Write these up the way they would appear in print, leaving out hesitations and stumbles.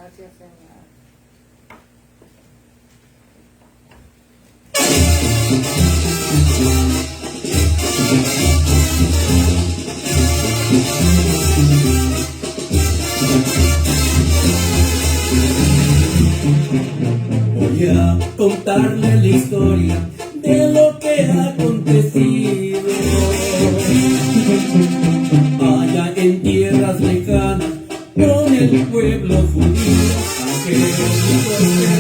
Gracias, Señor. Voy a contarle la historia de lo que ha acontecido allá en tierras lejanas con el pueblo judío, aunque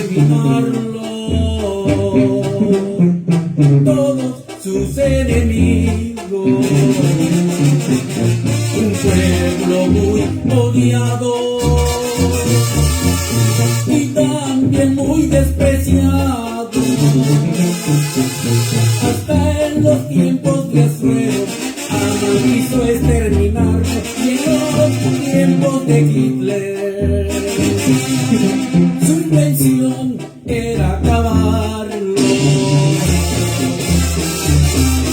terminarlo todos sus enemigos, un pueblo muy odiado y también muy despreciado, hasta en los tiempos de Asuero Amán quiso exterminarlo, y en los tiempos de Hitler su intención era acabarlo.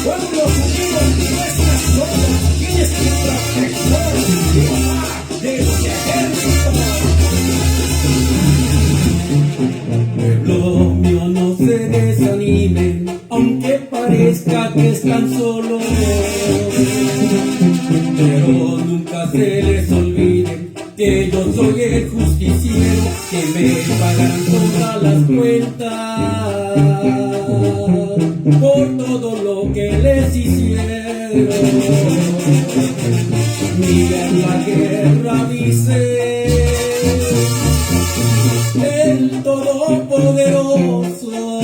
Pueblo judío, no estás solo, tienes que protector de los ejércitos. Pueblo mío, no se desanimen, aunque parezca que están solos, pero nunca se les olvide que yo soy el justiciero, que me pagarán todas las cuentas por todo lo que les hicieron. Mira la guerra, dice el Todopoderoso,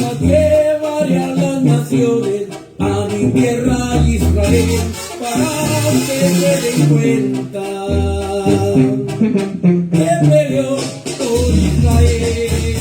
a llevaré a las naciones, a mi tierra Israel, para que se den cuenta que peleó por Israel.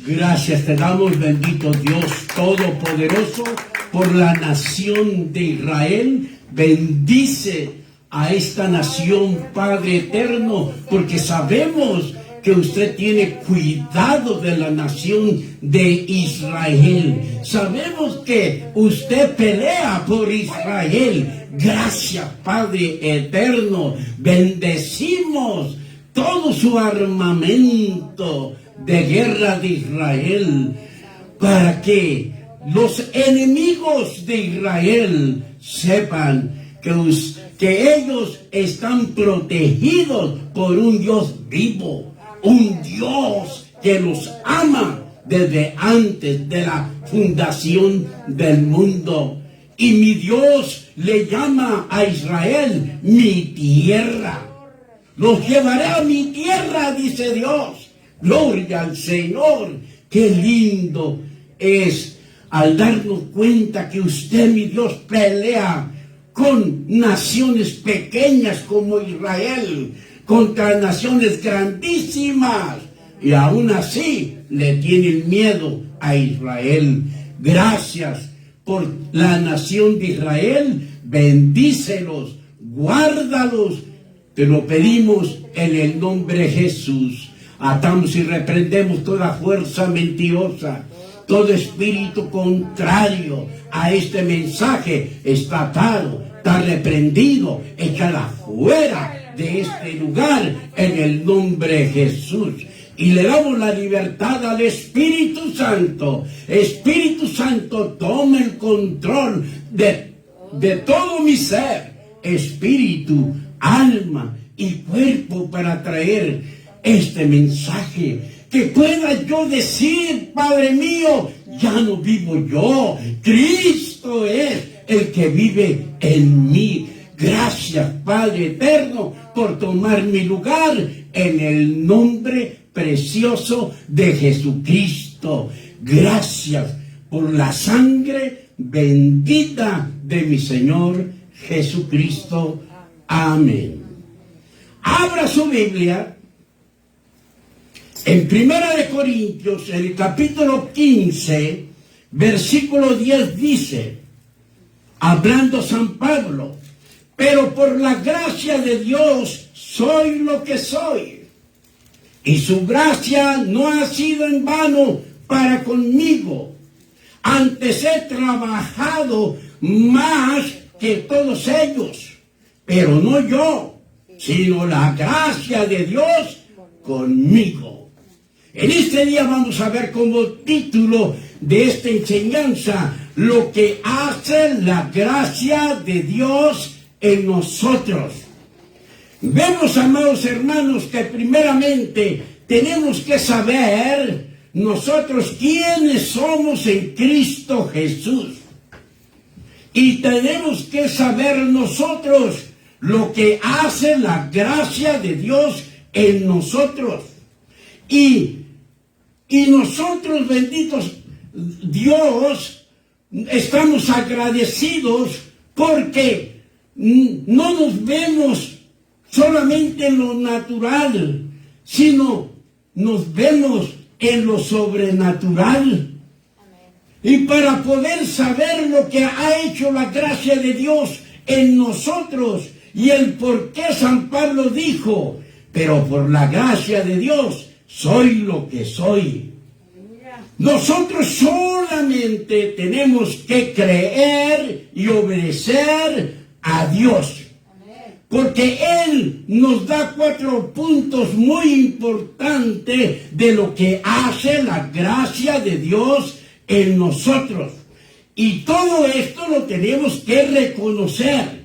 Gracias te damos, bendito Dios Todopoderoso, por la nación de Israel. Bendice a esta nación, Padre eterno, porque sabemos que usted tiene cuidado de la nación de Israel. Sabemos que usted pelea por Israel. Gracias, Padre eterno. Bendecimos todo su armamento de guerra de Israel, para que los enemigos de Israel sepan que ellos están protegidos por un Dios vivo, un Dios que los ama desde antes de la fundación del mundo. Y mi Dios le llama a Israel mi tierra. Los llevaré a mi tierra, dice Dios. Gloria al Señor. Qué lindo es al darnos cuenta que usted, mi Dios, pelea con naciones pequeñas como Israel, contra naciones grandísimas, y aún así le tienen miedo a Israel. Gracias por la nación de Israel. Bendícelos, guárdalos. Te lo pedimos en el nombre de Jesús. Atamos y reprendemos toda fuerza mentirosa, todo espíritu contrario a este mensaje está atado, está reprendido, echado fuera de este lugar en el nombre de Jesús. Y le damos la libertad al Espíritu Santo. Espíritu Santo, toma el control de todo mi ser, espíritu, alma y cuerpo, para traer este mensaje, que pueda yo decir, Padre mío, ya no vivo yo, Cristo es el que vive en mí. Gracias, Padre eterno, por tomar mi lugar en el nombre precioso de Jesucristo. Gracias por la sangre bendita de mi Señor Jesucristo. Amén. Abra su Biblia en 1 Corintios, en el capítulo 15, versículo 10 dice, hablando San Pablo, pero por la gracia de Dios soy lo que soy, y su gracia no ha sido en vano para conmigo. Antes he trabajado más que todos ellos, pero no yo, sino la gracia de Dios conmigo. En este día vamos a ver como título de esta enseñanza lo que hace la gracia de Dios en nosotros. Vemos, amados hermanos, que primeramente tenemos que saber nosotros quiénes somos en Cristo Jesús. Y tenemos que saber nosotros lo que hace la gracia de Dios en nosotros. Y nosotros, benditos Dios, estamos agradecidos porque no nos vemos solamente en lo natural, sino nos vemos en lo sobrenatural. Y para poder saber lo que ha hecho la gracia de Dios en nosotros y el por qué San Pablo dijo, pero por la gracia de Dios soy lo que soy. Nosotros solamente tenemos que creer y obedecer a Dios. Porque Él nos da 4 puntos muy importantes de lo que hace la gracia de Dios en nosotros. Y todo esto lo tenemos que reconocer.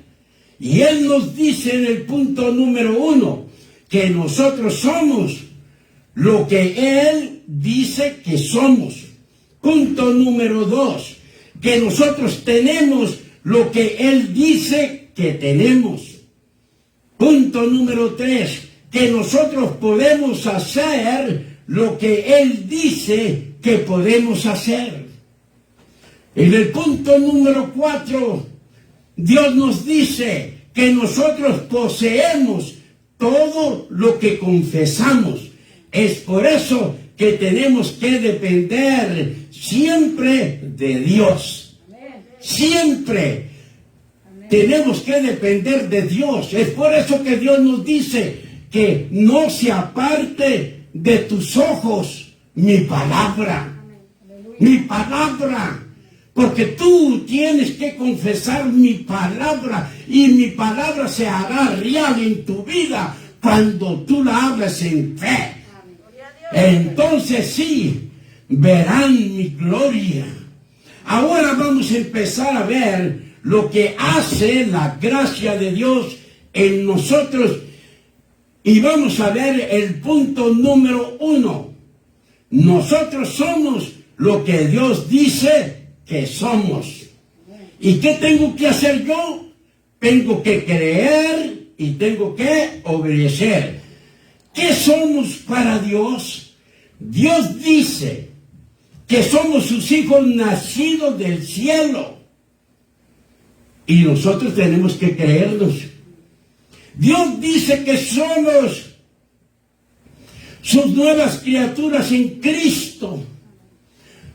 Y Él nos dice en el punto número 1 que nosotros somos lo que Él dice que somos. Punto número 2, que nosotros tenemos lo que Él dice que tenemos. Punto número 3, que nosotros podemos hacer lo que Él dice que podemos hacer. En el punto número 4, Dios nos dice que nosotros poseemos todo lo que confesamos. Es por eso que tenemos que depender siempre de Dios. Siempre tenemos que depender de Dios. Es por eso que Dios nos dice que no se aparte de tus ojos mi palabra. Mi palabra. Porque tú tienes que confesar mi palabra y mi palabra se hará real en tu vida cuando tú la hablas en fe. Entonces sí, verán mi gloria. Ahora vamos a empezar a ver lo que hace la gracia de Dios en nosotros. Y vamos a ver el punto número 1. Nosotros somos lo que Dios dice que somos. ¿Y qué tengo que hacer yo? Tengo que creer y tengo que obedecer. ¿Qué somos para Dios? Dios dice que somos sus hijos nacidos del cielo. Y nosotros tenemos que creernos. Dios dice que somos sus nuevas criaturas en Cristo.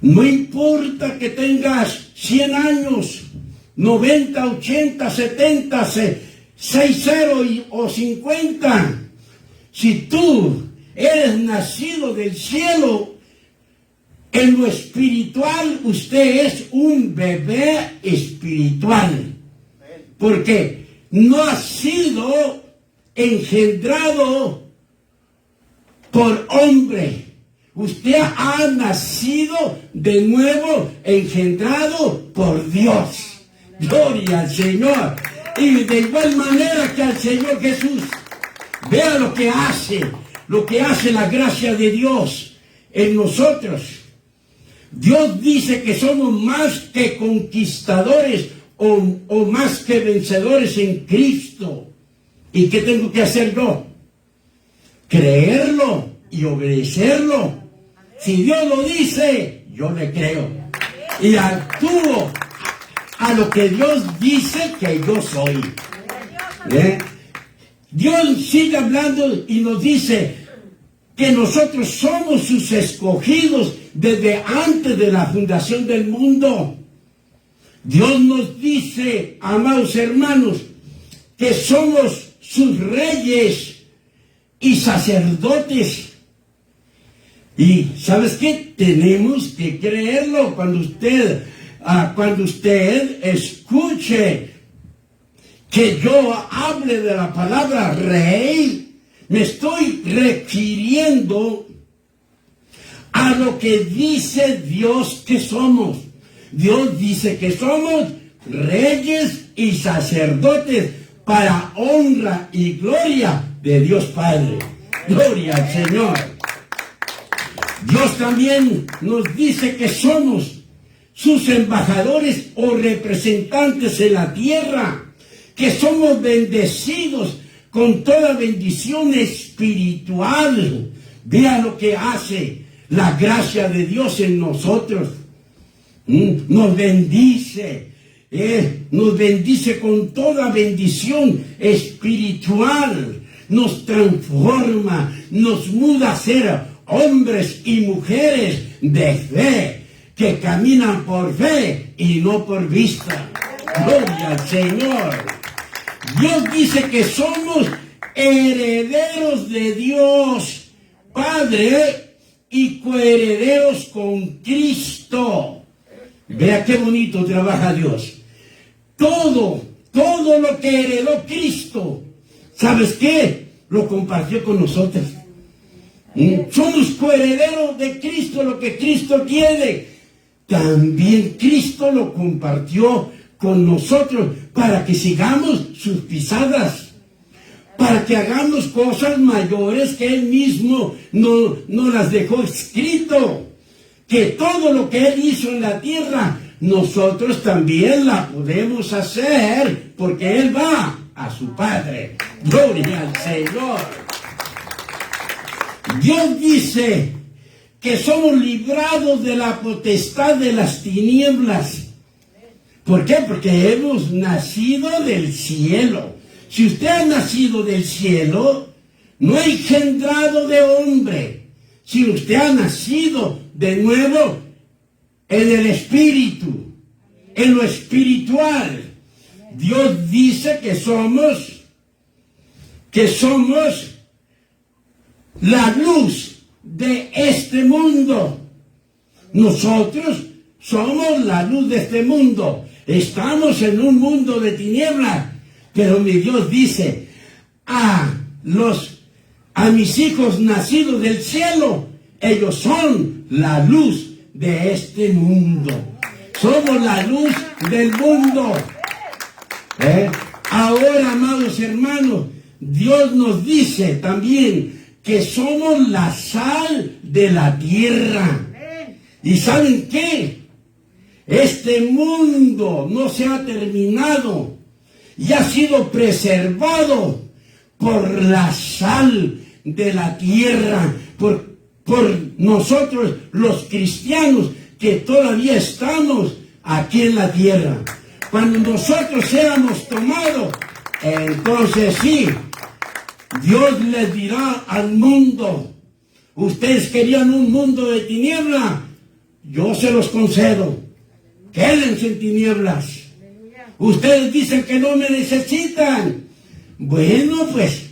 No importa que tengas 100 años, 90, 80, 70, 60 o 50. Si tú eres nacido del cielo, en lo espiritual usted es un bebé espiritual. Porque no ha sido engendrado por hombre. Usted ha nacido de nuevo, engendrado por Dios. Gloria al Señor. Y de igual manera que al Señor Jesús. Vea lo que hace la gracia de Dios en nosotros. Dios dice que somos más que conquistadores o más que vencedores en Cristo. ¿Y qué tengo que hacer yo? Creerlo y obedecerlo. Si Dios lo dice, yo le creo. Y actúo a lo que Dios dice que yo soy. Dios sigue hablando y nos dice que nosotros somos sus escogidos desde antes de la fundación del mundo. Dios nos dice, amados hermanos, que somos sus reyes y sacerdotes. Y ¿sabes qué? Tenemos que creerlo cuando usted escuche que yo hable de la palabra rey, me estoy refiriendo a lo que dice Dios que somos. Dios dice que somos reyes y sacerdotes para honra y gloria de Dios Padre. Gloria al Señor. Dios también nos dice que somos sus embajadores o representantes en la tierra, que somos bendecidos con toda bendición espiritual. Vea lo que hace la gracia de Dios en nosotros. Nos bendice con toda bendición espiritual, nos transforma, nos muda a ser hombres y mujeres de fe, que caminan por fe y no por vista. Gloria al Señor. Dios dice que somos herederos de Dios Padre y coherederos con Cristo. Vea qué bonito trabaja Dios. Todo lo que heredó Cristo, ¿sabes qué? Lo compartió con nosotros. Somos coherederos de Cristo, lo que Cristo tiene. También Cristo lo compartió con nosotros para que sigamos sus pisadas, para que hagamos cosas mayores que Él mismo no las dejó escrito. Que todo lo que Él hizo en la tierra, nosotros también la podemos hacer, porque Él va a su Padre. Gloria al Señor. Dios dice que somos librados de la potestad de las tinieblas. ¿Por qué? Porque hemos nacido del cielo. Si usted ha nacido del cielo, no ha engendrado de hombre. Si usted ha nacido de nuevo en el espíritu, en lo espiritual, Dios dice que somos la luz de este mundo. Nosotros somos la luz de este mundo. Estamos en un mundo de tinieblas, pero mi Dios dice, a mis hijos nacidos del cielo, ellos son la luz de este mundo. Somos la luz del mundo. Ahora, amados hermanos, Dios nos dice también que somos la sal de la tierra. ¿Y saben qué? Este mundo no se ha terminado y ha sido preservado por la sal de la tierra, por nosotros los cristianos que todavía estamos aquí en la tierra. Cuando nosotros seamos tomados, entonces sí, Dios les dirá al mundo, ustedes querían un mundo de tiniebla, yo se los concedo, quédense en tinieblas. Ustedes dicen que no me necesitan, bueno pues,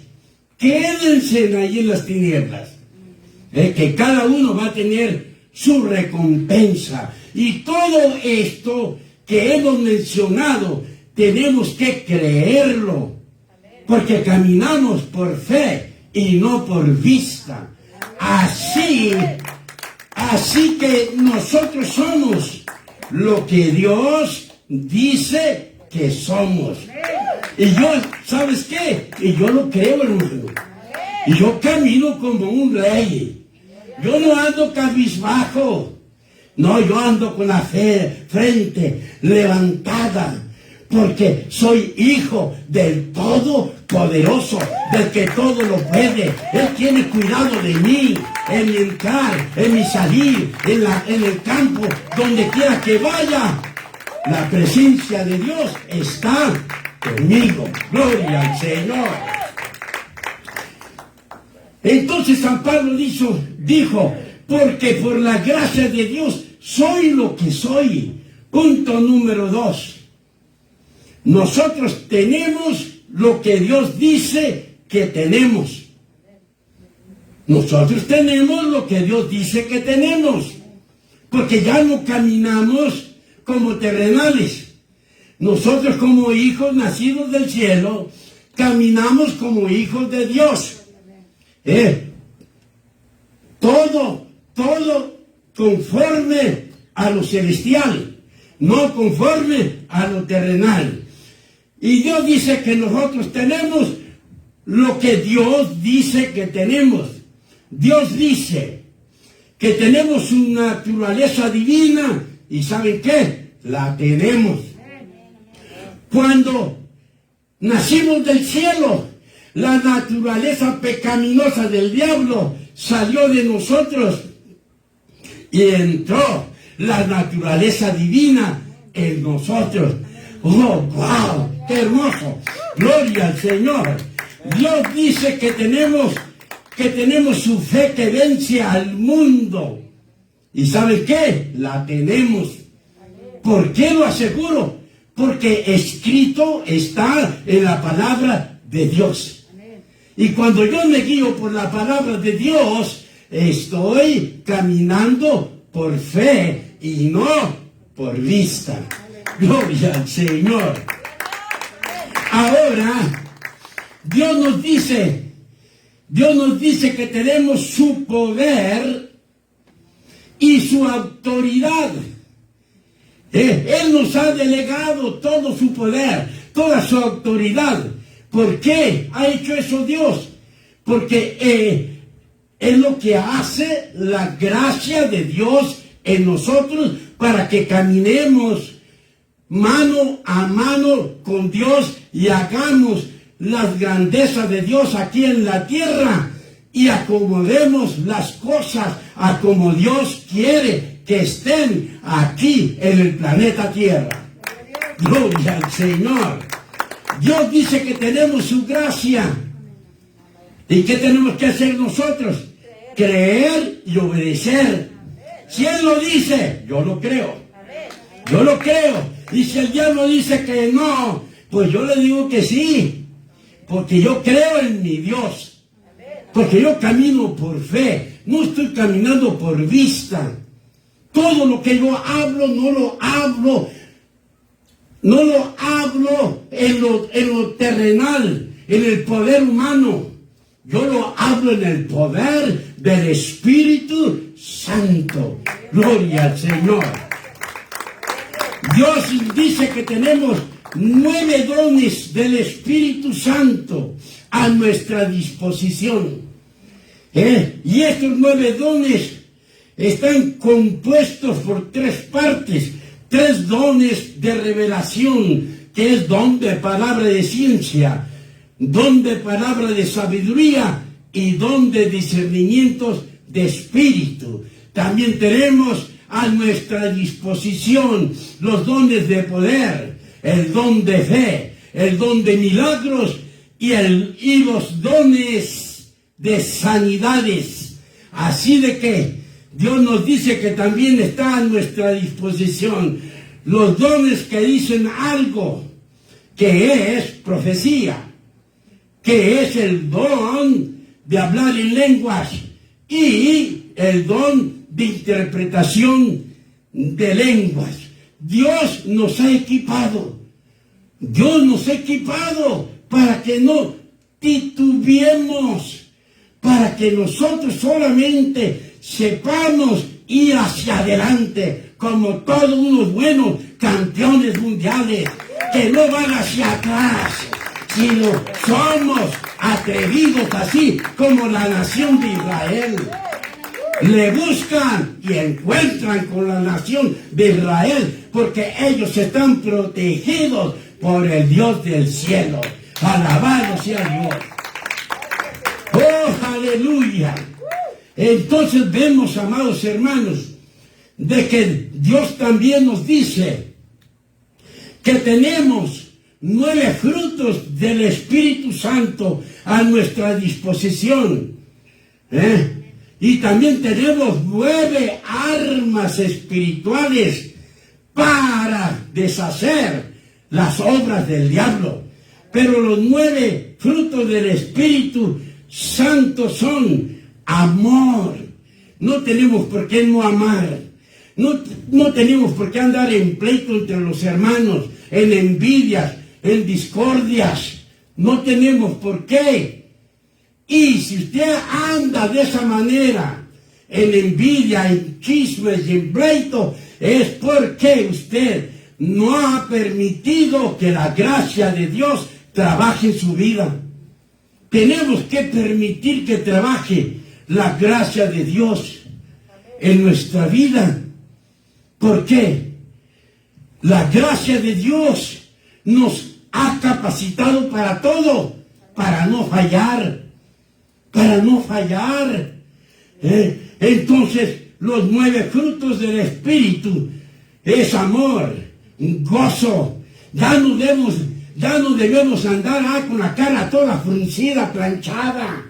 quédense ahí en las tinieblas. Que cada uno va a tener su recompensa. Y todo esto que hemos mencionado, tenemos que creerlo. Porque caminamos por fe y no por vista. Así que nosotros somos lo que Dios dice que somos. Y yo, ¿sabes qué? Y yo lo creo, hermano. Y yo camino como un rey. Yo no ando cabizbajo. No, yo ando con la frente levantada. Porque soy hijo del Todopoderoso, del que todo lo puede. Él tiene cuidado de mí, en mi entrar, en mi salir, en el campo, donde quiera que vaya. La presencia de Dios está conmigo. Gloria al Señor. Entonces San Pablo dijo, porque por la gracia de Dios soy lo que soy. Punto número 2. Nosotros tenemos lo que Dios dice que tenemos. Nosotros tenemos lo que Dios dice que tenemos. Porque ya no caminamos como terrenales. nosotros como hijos nacidos del cielo, caminamos como hijos de Dios. Todo conforme a lo celestial, no conforme a lo terrenal. Y Dios dice que nosotros tenemos lo que Dios dice que tenemos. Dios dice que tenemos su naturaleza divina, y ¿saben qué? La tenemos. Cuando nacimos del cielo, la naturaleza pecaminosa del diablo salió de nosotros y entró la naturaleza divina en nosotros. ¡Oh, wow! ¡Qué hermoso! ¡Gloria al Señor! Dios dice que tenemos su fe que vence al mundo. ¿Y ¿saben qué? La tenemos. ¿Por qué lo aseguro? Porque escrito está en la palabra de Dios. Y cuando yo me guío por la palabra de Dios, estoy caminando por fe y no por vista. Gloria al Señor. Ahora, Dios nos dice que tenemos su poder y su autoridad. Él nos ha delegado todo su poder, toda su autoridad. ¿Por qué ha hecho eso Dios? Porque es lo que hace la gracia de Dios en nosotros para que caminemos mano a mano con Dios y hagamos las grandezas de Dios aquí en la tierra y acomodemos las cosas a como Dios quiere que estén aquí en el planeta Tierra. Gloria al Señor. Dios dice que tenemos su gracia. ¿Y qué tenemos que hacer nosotros? Creer y obedecer. Si Él lo dice, yo lo creo. Yo lo creo. Y si el diablo dice que no, pues yo le digo que sí. Porque yo creo en mi Dios. Porque yo camino por fe. No estoy caminando por vista. Todo lo que yo hablo, no lo hablo en lo terrenal, en el poder humano. Yo lo hablo en el poder del Espíritu Santo. Gloria al Señor. Dios dice que tenemos 9 dones del Espíritu Santo a nuestra disposición. Y estos 9 dones están compuestos por 3 partes. 3 dones de revelación, que es don de palabra de ciencia, don de palabra de sabiduría y don de discernimientos de espíritu. También tenemos a nuestra disposición los dones de poder, el don de fe, el don de milagros y los dones de sanidades. Así de que Dios nos dice que también está a nuestra disposición los dones que dicen algo, que es profecía, que es el don de hablar en lenguas y el don de interpretación de lenguas. Dios nos ha equipado. Dios nos ha equipado para que no titubeemos, para que nosotros solamente sepamos ir hacia adelante como todos unos buenos campeones mundiales que no van hacia atrás, sino somos atrevidos así como la nación de Israel. Le buscan y encuentran con la nación de Israel porque ellos están protegidos por el Dios del cielo. Alabado sea Dios. ¡Oh, aleluya! Entonces vemos, amados hermanos, de que Dios también nos dice que tenemos 9 frutos del Espíritu Santo a nuestra disposición. Y también tenemos 9 armas espirituales para deshacer las obras del diablo. Pero los 9 frutos del Espíritu Santo son amor. No tenemos por qué no amar. No tenemos por qué andar en pleito entre los hermanos, en envidias, en discordias. No tenemos por qué. Y si usted anda de esa manera, en envidia, en chismes y en pleito, es porque usted no ha permitido que la gracia de Dios trabaje en su vida. Tenemos que permitir que trabaje la gracia de Dios en nuestra vida. ¿Por qué? La gracia de Dios nos ha capacitado para todo, para no fallar, Entonces, los 9 frutos del Espíritu es amor, gozo. Ya no debemos andar con la cara toda fruncida, planchada,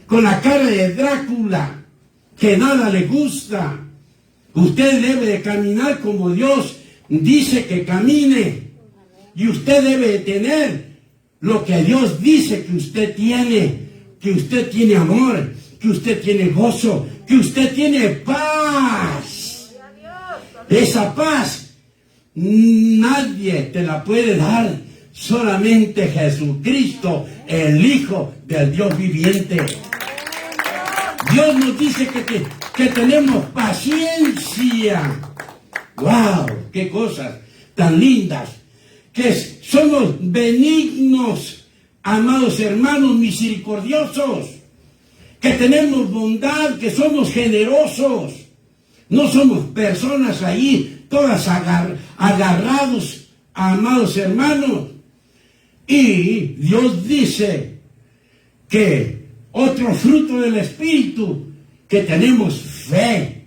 con la cara de Drácula, que nada le gusta. Usted debe de caminar como Dios dice que camine. Y usted debe de tener lo que Dios dice que usted tiene. Que usted tiene amor, que usted tiene gozo, que usted tiene paz. Esa paz nadie te la puede dar, solamente Jesucristo, el Hijo del Dios viviente. Dios nos dice que tenemos paciencia. ¡Wow! ¡Qué cosas tan lindas! Que somos benignos, amados hermanos, misericordiosos, que tenemos bondad, que somos generosos. No somos personas ahí todas agarrados, amados hermanos. Y Dios dice que otro fruto del Espíritu, que tenemos fe.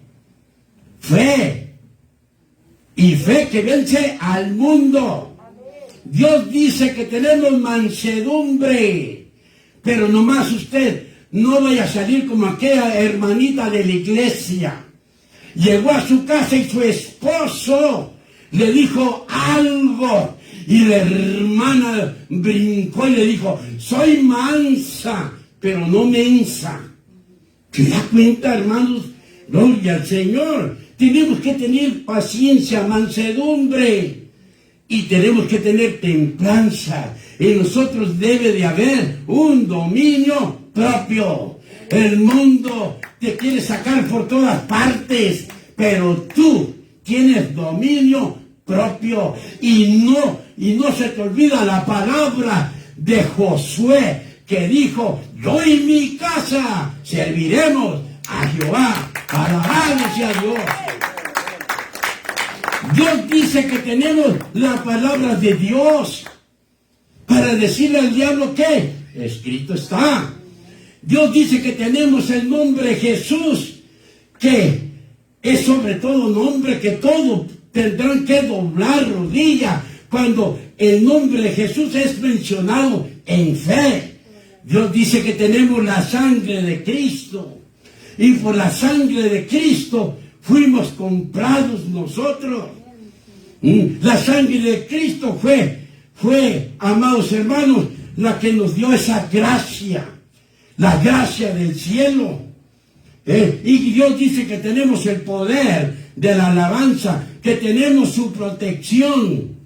Y fe que vence al mundo. Dios dice que tenemos mansedumbre, pero nomás usted no vaya a salir como aquella hermanita de la iglesia. Llegó a su casa y su esposo le dijo algo y la hermana brincó y le dijo: soy mansa, pero no mensa. ¿Se da cuenta, hermanos? Gloria al Señor. Tenemos que tener paciencia, mansedumbre. Y tenemos que tener templanza. En nosotros debe de haber un dominio propio. El mundo te quiere sacar por todas partes, pero tú tienes dominio propio. Y no se te olvida la palabra de Josué, que dijo: yo y mi casa serviremos a Jehová. Alabado sea Dios. Dios dice que tenemos la palabra de Dios para decirle al diablo que escrito está. Dios dice que tenemos el nombre Jesús, que es sobre todo nombre que todos tendrán que doblar rodilla cuando el nombre de Jesús es mencionado en fe. Dios dice que tenemos la sangre de Cristo, y por la sangre de Cristo fuimos comprados nosotros. La sangre de Cristo fue, amados hermanos, la que nos dio esa gracia, la gracia del cielo. Y Dios dice que tenemos el poder de la alabanza, que tenemos su protección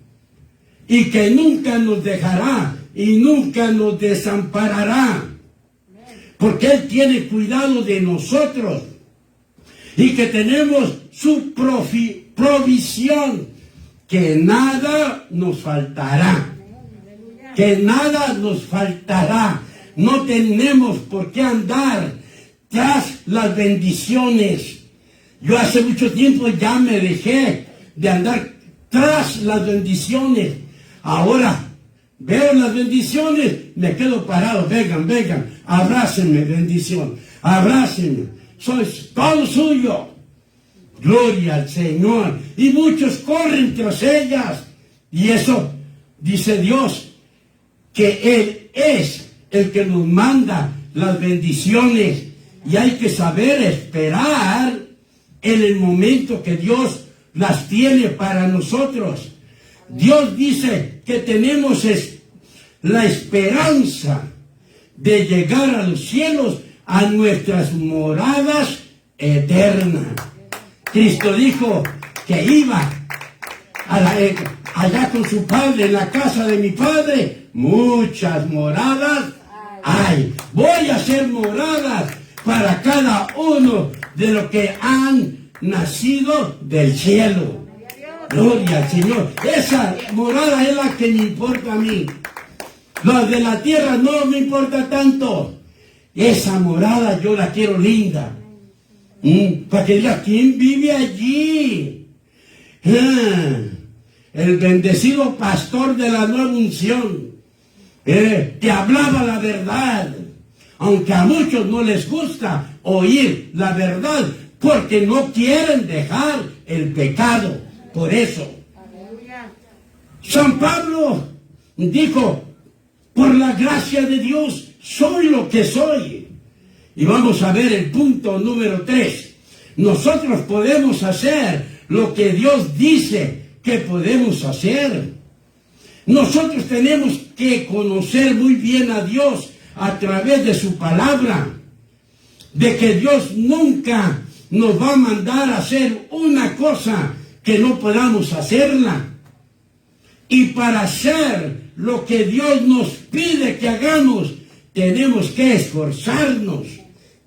y que nunca nos dejará y nunca nos desamparará, porque Él tiene cuidado de nosotros, y que tenemos su provisión, que nada nos faltará, que nada nos faltará. No tenemos por qué andar tras las bendiciones. Yo hace mucho tiempo ya me dejé de andar tras las bendiciones. Ahora veo las bendiciones, me quedo parado. Vengan, abrácenme, bendición, abrácenme, soy todo suyo. Gloria al Señor. Y muchos corren tras ellas. Y eso, dice Dios, que Él es el que nos manda las bendiciones. Y hay que saber esperar en el momento que Dios las tiene para nosotros. Dios dice que tenemos la esperanza de llegar a los cielos, a nuestras moradas eternas. Cristo dijo que iba allá con su padre, en la casa de mi padre, muchas moradas hay. Voy a hacer moradas para cada uno de los que han nacido del cielo. Gloria al Señor. Esa morada es la que me importa a mí. Los de la tierra no me importa tanto. Esa morada yo la quiero linda. Para que diga, ¿quién vive allí? El bendecido pastor de la nueva unción, que hablaba la verdad, aunque a muchos no les gusta oír la verdad, porque no quieren dejar el pecado. Por eso, San Pablo dijo, por la gracia de Dios, soy lo que soy. Y vamos a ver el punto número 3. Nosotros podemos hacer lo que Dios dice que podemos hacer. Nosotros tenemos que conocer muy bien a Dios a través de su palabra, de que Dios nunca nos va a mandar a hacer una cosa que no podamos hacerla. Y para hacer lo que Dios nos pide que hagamos, tenemos que esforzarnos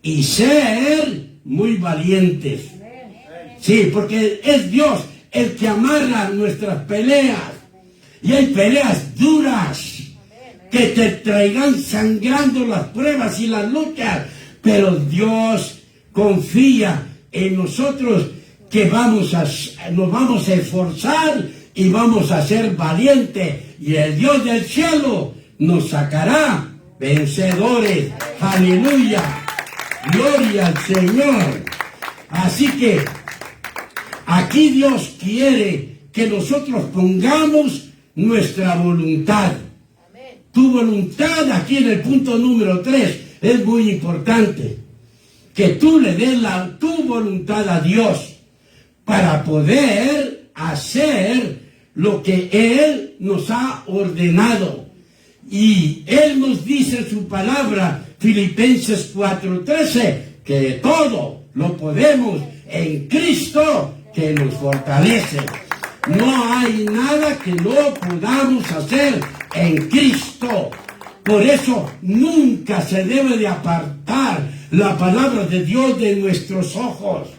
y ser muy valientes. Sí, porque es Dios el que amarra nuestras peleas. Y hay peleas duras que te traigan sangrando las pruebas y las luchas. Pero Dios confía en nosotros que nos vamos a esforzar y vamos a ser valientes. Y el Dios del cielo nos sacará vencedores. Aleluya. Gloria al Señor. Así que aquí Dios quiere que nosotros pongamos nuestra voluntad. Tu voluntad, aquí en el punto número 3, es muy importante. Que tú le des tu voluntad a Dios para poder hacer lo que Él nos ha ordenado. Y Él nos dice en su palabra, Filipenses 4:13, que todo lo podemos en Cristo que nos fortalece. No hay nada que no podamos hacer en Cristo. Por eso nunca se debe de apartar la palabra de Dios de nuestros ojos,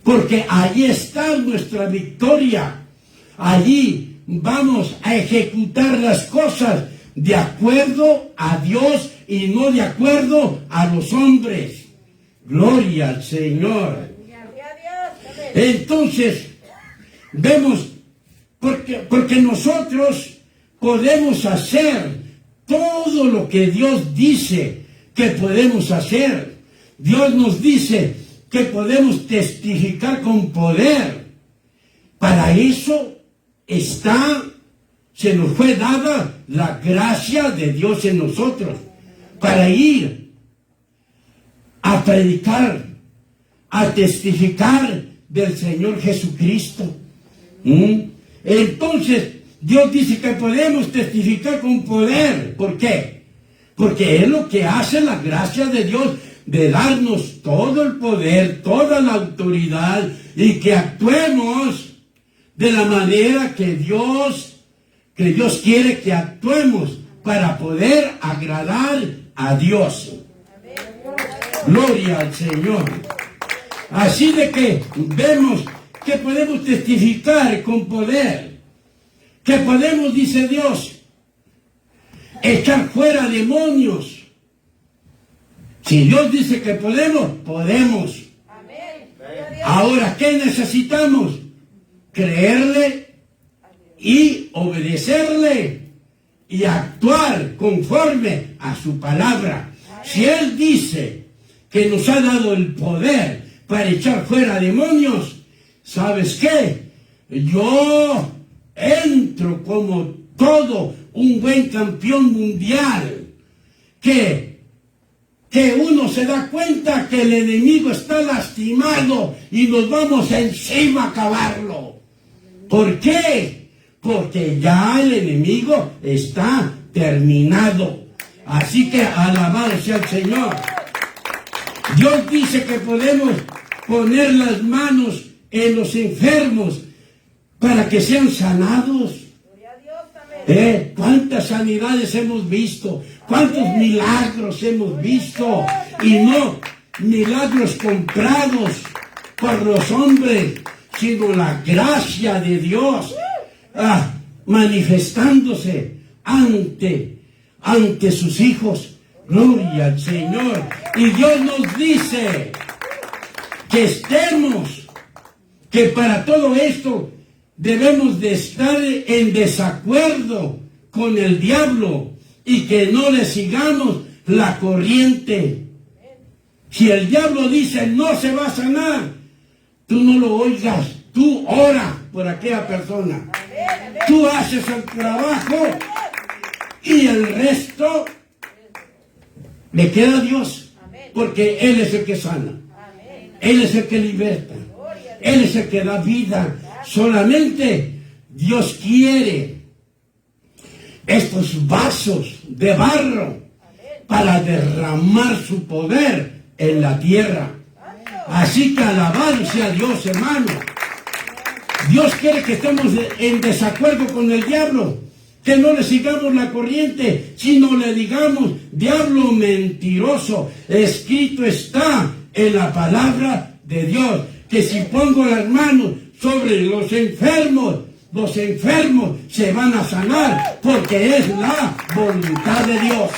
porque allí está nuestra victoria. Allí vamos a ejecutar las cosas de acuerdo a Dios y no de acuerdo a los hombres. Gloria al Señor. Entonces, vemos, porque nosotros podemos hacer todo lo que Dios dice que podemos hacer. Dios nos dice que podemos testificar con poder. Para eso se nos fue dada la gracia de Dios en nosotros, para ir a predicar, a testificar del Señor Jesucristo. Entonces, Dios dice que podemos testificar con poder. ¿Por qué? Porque es lo que hace la gracia de Dios, de darnos todo el poder, toda la autoridad, y que actuemos de la manera que Dios quiere que actuemos para poder agradar a Dios. Gloria al Señor. Así de que vemos que podemos testificar con poder, que podemos, dice Dios, echar fuera demonios. Si Dios dice que podemos, podemos. Ahora, ¿qué necesitamos? Creerle y obedecerle y actuar conforme a su palabra. Si Él dice que nos ha dado el poder para echar fuera demonios, ¿sabes qué? Yo entro como todo un buen campeón mundial, que uno se da cuenta que el enemigo está lastimado y nos vamos encima a acabarlo. ¿Por qué? Porque ya el enemigo está terminado. Así que alabado sea el Señor. Dios dice que podemos poner las manos en los enfermos para que sean sanados. ¿Cuántas sanidades hemos visto? ¿Cuántos milagros hemos visto? Y no milagros comprados por los hombres, sino la gracia de Dios manifestándose ante sus hijos. Gloria al Señor. Y Dios nos dice que para todo esto debemos de estar en desacuerdo con el diablo y que no le sigamos la corriente. Si el diablo dice no se va a sanar, tú no lo oigas, tú ora por aquella persona. Tú haces el trabajo y el resto le queda a Dios, porque Él es el que sana, Él es el que liberta, Él es el que da vida. Solamente Dios quiere estos vasos de barro para derramar su poder en la tierra. Así que alabado sea Dios, hermano. Dios quiere que estemos en desacuerdo con el diablo, que no le sigamos la corriente, sino le digamos: diablo mentiroso, escrito está en la palabra de Dios, que si pongo las manos sobre los enfermos se van a sanar, porque es la voluntad de Dios.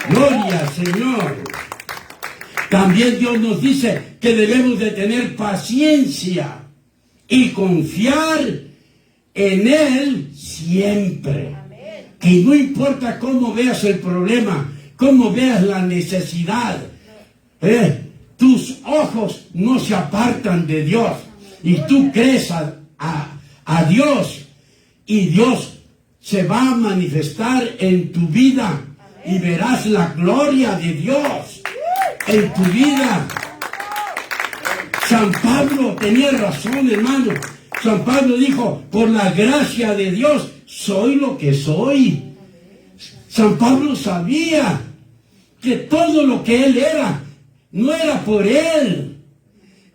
Gloria al Señor. También Dios nos dice que debemos de tener paciencia y confiar en Él siempre. Que no importa cómo veas el problema, cómo veas la necesidad, tus ojos no se apartan de Dios. Y tú crees a Dios, y Dios se va a manifestar en tu vida y verás la gloria de Dios en tu vida. San Pablo tenía razón, hermano. San Pablo dijo: por la gracia de Dios soy lo que soy. San Pablo sabía que todo lo que él era no era por él,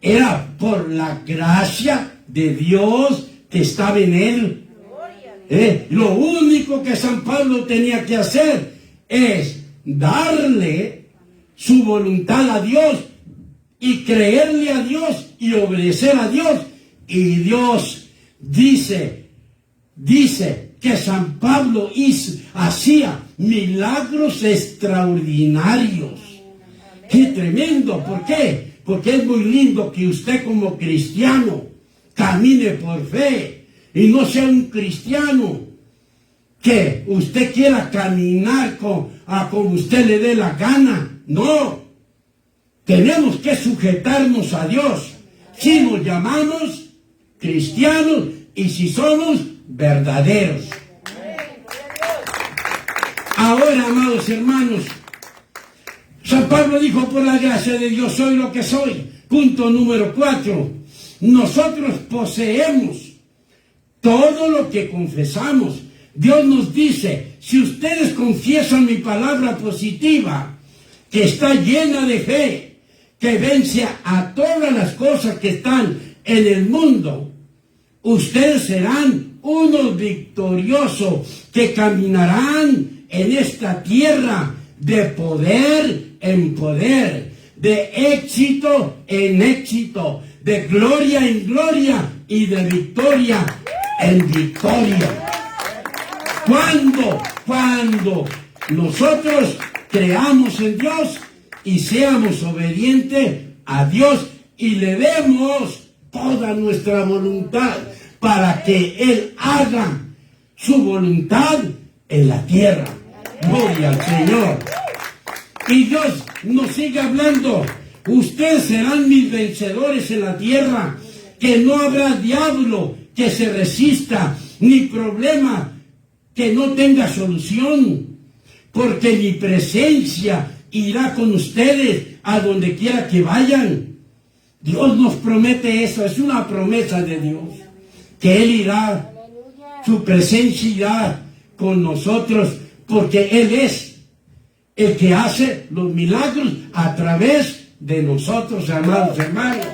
era por la gracia de Dios que estaba en él. Lo único que San Pablo tenía que hacer es darle su voluntad a Dios y creerle a Dios y obedecer a Dios. Y Dios dice que San Pablo hacía milagros extraordinarios. ¡Qué tremendo! ¿Por qué? Porque es muy lindo que usted como cristiano camine por fe y no sea un cristiano que usted quiera caminar como usted le dé la gana. No, tenemos que sujetarnos a Dios si nos llamamos cristianos y si somos verdaderos. Ahora, amados hermanos, San Pablo dijo: por la gracia de Dios soy lo que soy. Punto número 4. Nosotros poseemos todo lo que confesamos. Dios nos dice: si ustedes confiesan mi palabra positiva, que está llena de fe, que vence a todas las cosas que están en el mundo, ustedes serán unos victoriosos que caminarán en esta tierra de poder en poder, de éxito en éxito, de gloria en gloria y de victoria en victoria. Cuando nosotros creamos en Dios y seamos obedientes a Dios y le demos toda nuestra voluntad para que Él haga su voluntad en la tierra. Gloria al Señor. Y Dios nos sigue hablando: ustedes serán mis vencedores en la tierra, que no habrá diablo que se resista, ni problema que no tenga solución, porque mi presencia irá con ustedes a donde quiera que vayan. Dios nos promete eso, es una promesa de Dios, que Él irá, su presencia irá con nosotros, porque Él es el que hace los milagros a través de nosotros, amados hermanos.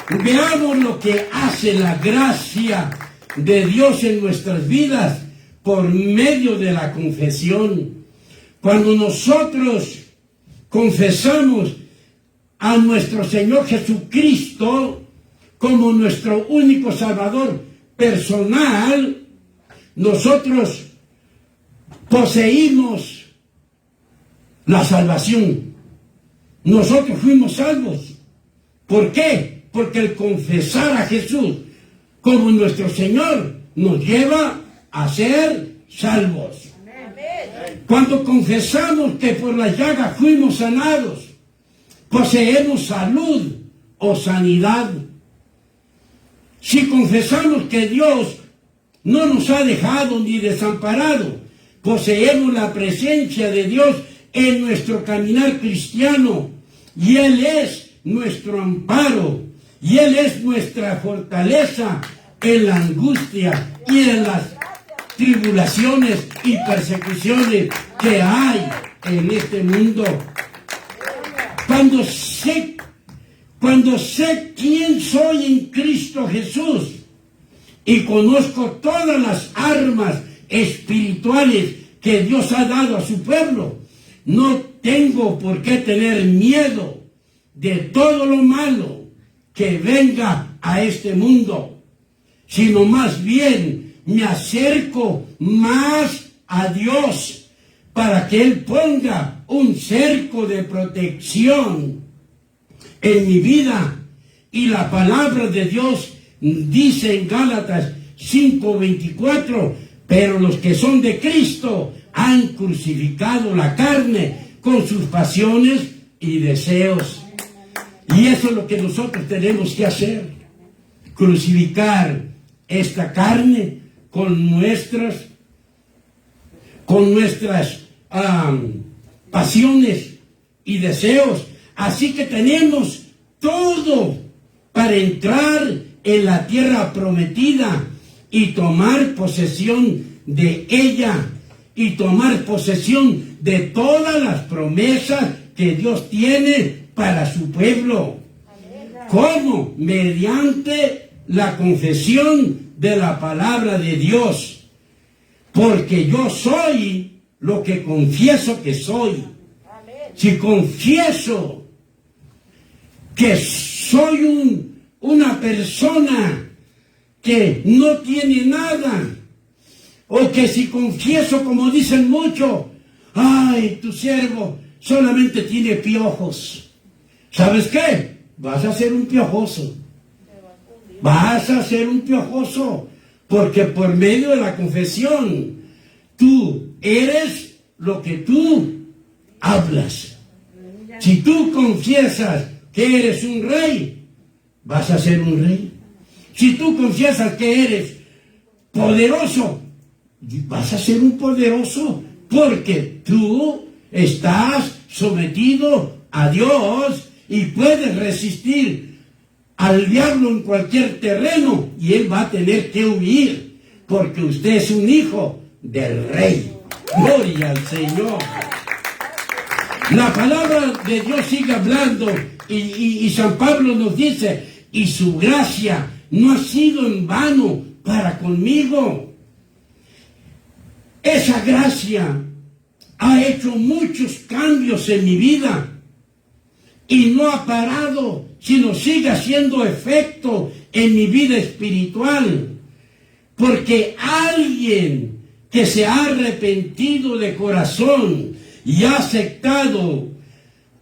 Veamos lo que hace la gracia de Dios en nuestras vidas por medio de la confesión. Cuando nosotros confesamos a nuestro Señor Jesucristo como nuestro único Salvador personal, nosotros poseímos la salvación. Nosotros fuimos salvos. ¿Por qué? Porque el confesar a Jesús como nuestro Señor nos lleva a ser salvos. Cuando confesamos que por la llaga fuimos sanados, poseemos salud o sanidad. Si confesamos que Dios no nos ha dejado ni desamparado, poseemos la presencia de Dios en nuestro caminar cristiano, y Él es nuestro amparo, y Él es nuestra fortaleza en la angustia y en las tribulaciones y persecuciones que hay en este mundo. Cuando sé quién soy en Cristo Jesús y conozco todas las armas espirituales que Dios ha dado a su pueblo, no tengo por qué tener miedo de todo lo malo que venga a este mundo, sino más bien me acerco más a Dios para que Él ponga un cerco de protección en mi vida. Y la palabra de Dios dice en Gálatas 5:24, pero los que son de Cristo han crucificado la carne con sus pasiones y deseos. Y eso es lo que nosotros tenemos que hacer: crucificar esta carne con nuestras pasiones y deseos. Así que tenemos todo para entrar en la tierra prometida y tomar posesión de ella, y tomar posesión de todas las promesas que Dios tiene para su pueblo. ¿Cómo? Mediante la confesión de la palabra de Dios. Porque yo soy lo que confieso que soy. Si confieso que soy una persona que no tiene nada, o que si confieso, como dicen muchos, ay, tu siervo solamente tiene piojos, ¿sabes qué? Vas a ser un piojoso. Vas a ser un piojoso, porque por medio de la confesión tú eres lo que tú hablas. Si tú confiesas que eres un rey, vas a ser un rey. Si tú confiesas que eres poderoso, vas a ser un poderoso, porque tú estás sometido a Dios y puedes resistir al diablo en cualquier terreno, y él va a tener que huir, porque usted es un hijo del rey. Gloria al Señor. La palabra de Dios sigue hablando, y San Pablo nos dice: y su gracia no ha sido en vano para conmigo. Esa gracia ha hecho muchos cambios en mi vida, y no ha parado, sino sigue haciendo efecto en mi vida espiritual. Porque alguien que se ha arrepentido de corazón y ha aceptado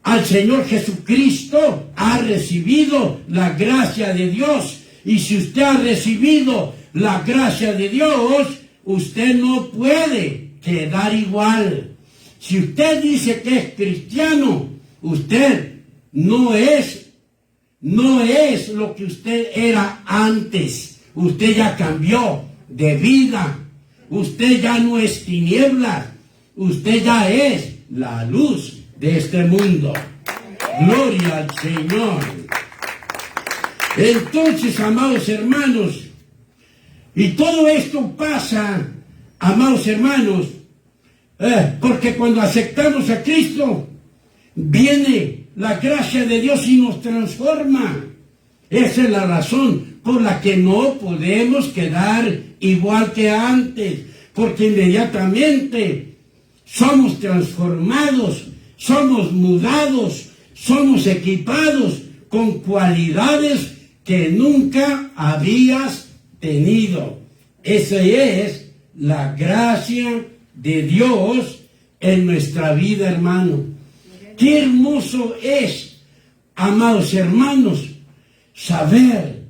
al Señor Jesucristo, ha recibido la gracia de Dios. Y si usted ha recibido la gracia de Dios, usted no puede quedar igual. Si usted dice que es cristiano, usted no es lo que usted era antes. Usted ya cambió de vida. Usted ya no es tinieblas. Usted ya es la luz de este mundo. Gloria al Señor. Entonces, amados hermanos, y todo esto pasa, amados hermanos, porque cuando aceptamos a Cristo, viene la gracia de Dios y nos transforma. Esa es la razón por la que no podemos quedar igual que antes, porque inmediatamente somos transformados, somos mudados, somos equipados con cualidades que nunca habías tenido. Esa es la gracia de Dios en nuestra vida, hermano. Qué hermoso es, amados hermanos, saber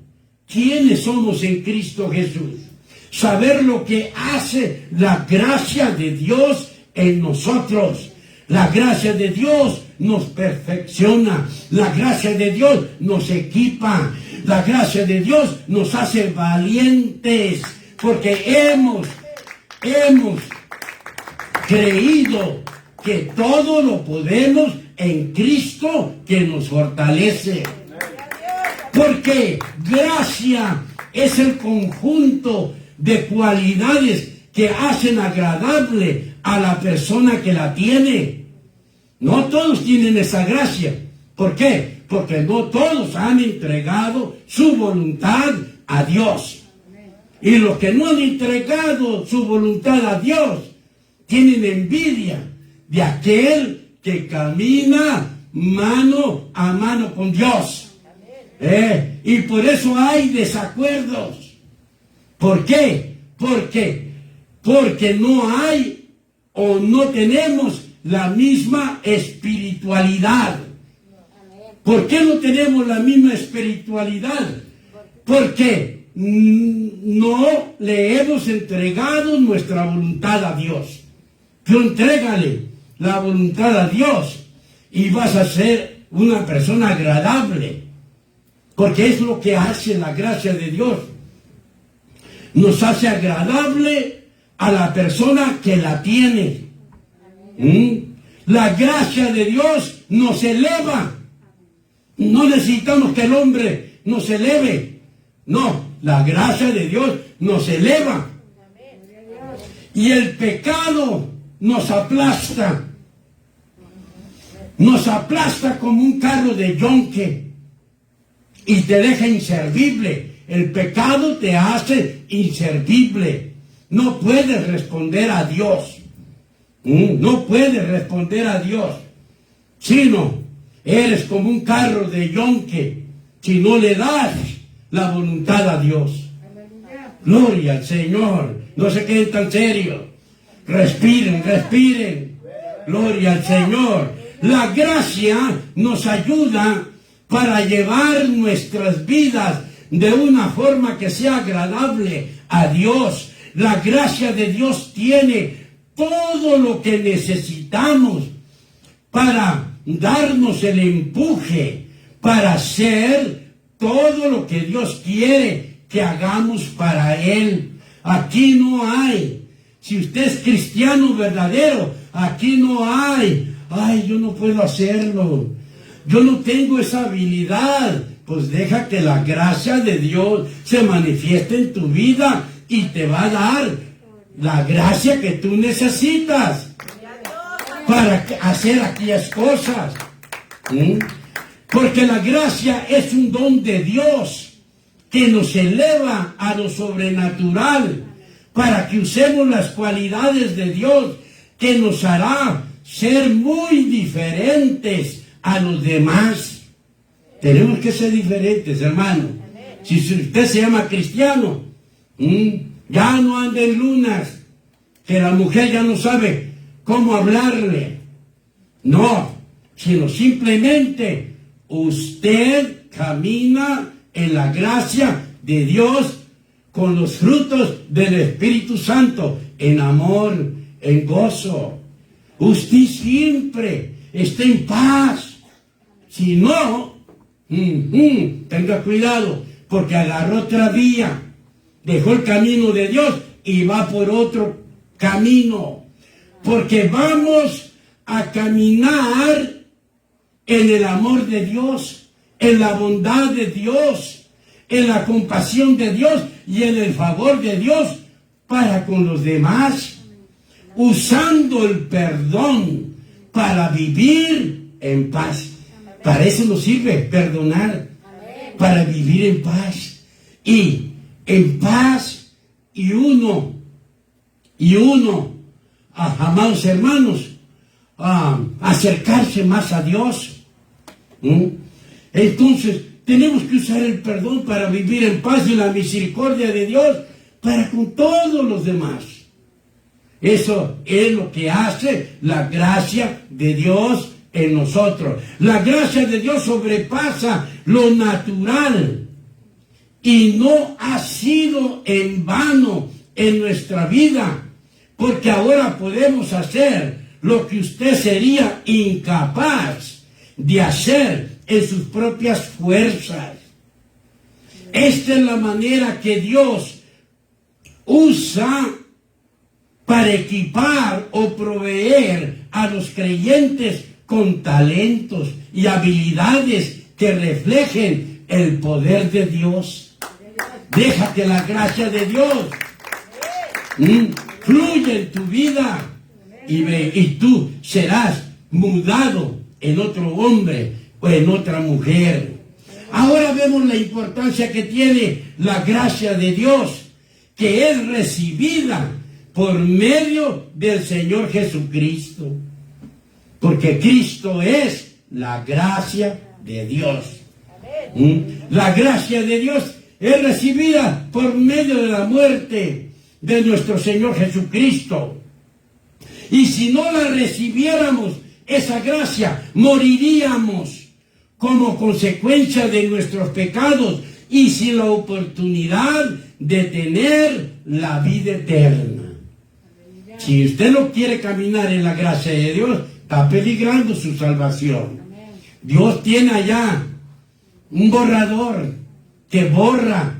quiénes somos en Cristo Jesús. Saber lo que hace la gracia de Dios en nosotros. La gracia de Dios nos perfecciona. La gracia de Dios nos equipa. La gracia de Dios nos hace valientes. Porque hemos creído que todo lo podemos en Cristo que nos fortalece. Porque gracia es el conjunto de cualidades que hacen agradable a la persona que la tiene. No todos tienen esa gracia. ¿Por qué? Porque no todos han entregado su voluntad a Dios. Y los que no han entregado su voluntad a Dios tienen envidia de aquel que camina mano a mano con Dios. Y por eso hay desacuerdos. ¿Por qué? Porque no hay o no tenemos la misma espiritualidad. ¿Por qué no tenemos la misma espiritualidad? Porque no le hemos entregado nuestra voluntad a Dios. Tú entrégale la voluntad a Dios y vas a ser una persona agradable. Porque es lo que hace la gracia de Dios. Nos hace agradable a la persona que la tiene. La gracia de Dios nos eleva. No necesitamos que el hombre nos eleve. No, la gracia de Dios nos eleva. Y el pecado nos aplasta. Nos aplasta como un carro de yonque. Y te deja inservible. El pecado te hace inservible. No puedes responder a Dios. No puedes responder a Dios. Sino, eres como un carro de yonque si no le das la voluntad a Dios. Gloria al Señor. No se queden tan serios. Respiren, respiren. Gloria al Señor. La gracia nos ayuda para llevar nuestras vidas de una forma que sea agradable a Dios. La gracia de Dios tiene todo lo que necesitamos para darnos el empuje, para hacer todo lo que Dios quiere que hagamos para Él. Aquí no hay. Si usted es cristiano verdadero, aquí no hay. Ay, yo no puedo hacerlo. Yo no tengo esa habilidad. Pues deja que la gracia de Dios se manifieste en tu vida y te va a dar la gracia que tú necesitas para hacer aquellas cosas. Porque la gracia es un don de Dios que nos eleva a lo sobrenatural para que usemos las cualidades de Dios que nos hará ser muy diferentes a los demás. Tenemos que ser diferentes, hermano. Si usted se llama cristiano, ya no anda en lunas, que la mujer ya no sabe cómo hablarle. No, sino simplemente usted camina en la gracia de Dios con los frutos del Espíritu Santo, en amor, en gozo. Usted siempre está en paz. Si no, tenga cuidado, porque agarró otra vía, dejó el camino de Dios y va por otro camino, porque vamos a caminar en el amor de Dios, en la bondad de Dios, en la compasión de Dios y en el favor de Dios para con los demás, usando el perdón para vivir en paz. Para eso nos sirve perdonar. para vivir en paz. Y en paz y uno, amados hermanos, acercarse más a Dios. Entonces, tenemos que usar el perdón para vivir en paz y la misericordia de Dios para con todos los demás. Eso es lo que hace la gracia de Dios en nosotros. La gracia de Dios sobrepasa lo natural y no ha sido en vano en nuestra vida, porque ahora podemos hacer lo que usted sería incapaz de hacer en sus propias fuerzas. Esta es la manera que Dios usa para equipar o proveer a los creyentes con talentos y habilidades que reflejen el poder de Dios. Deja que la gracia de Dios fluya en tu vida y tú serás mudado en otro hombre o en otra mujer. Ahora vemos la importancia que tiene la gracia de Dios, que es recibida por medio del Señor Jesucristo. Porque Cristo es la gracia de Dios. La gracia de Dios es recibida por medio de la muerte de nuestro Señor Jesucristo. Y si no la recibiéramos, esa gracia, moriríamos como consecuencia de nuestros pecados y sin la oportunidad de tener la vida eterna. Si usted no quiere caminar en la gracia de Dios, está peligrando su salvación. Dios tiene allá un borrador que borra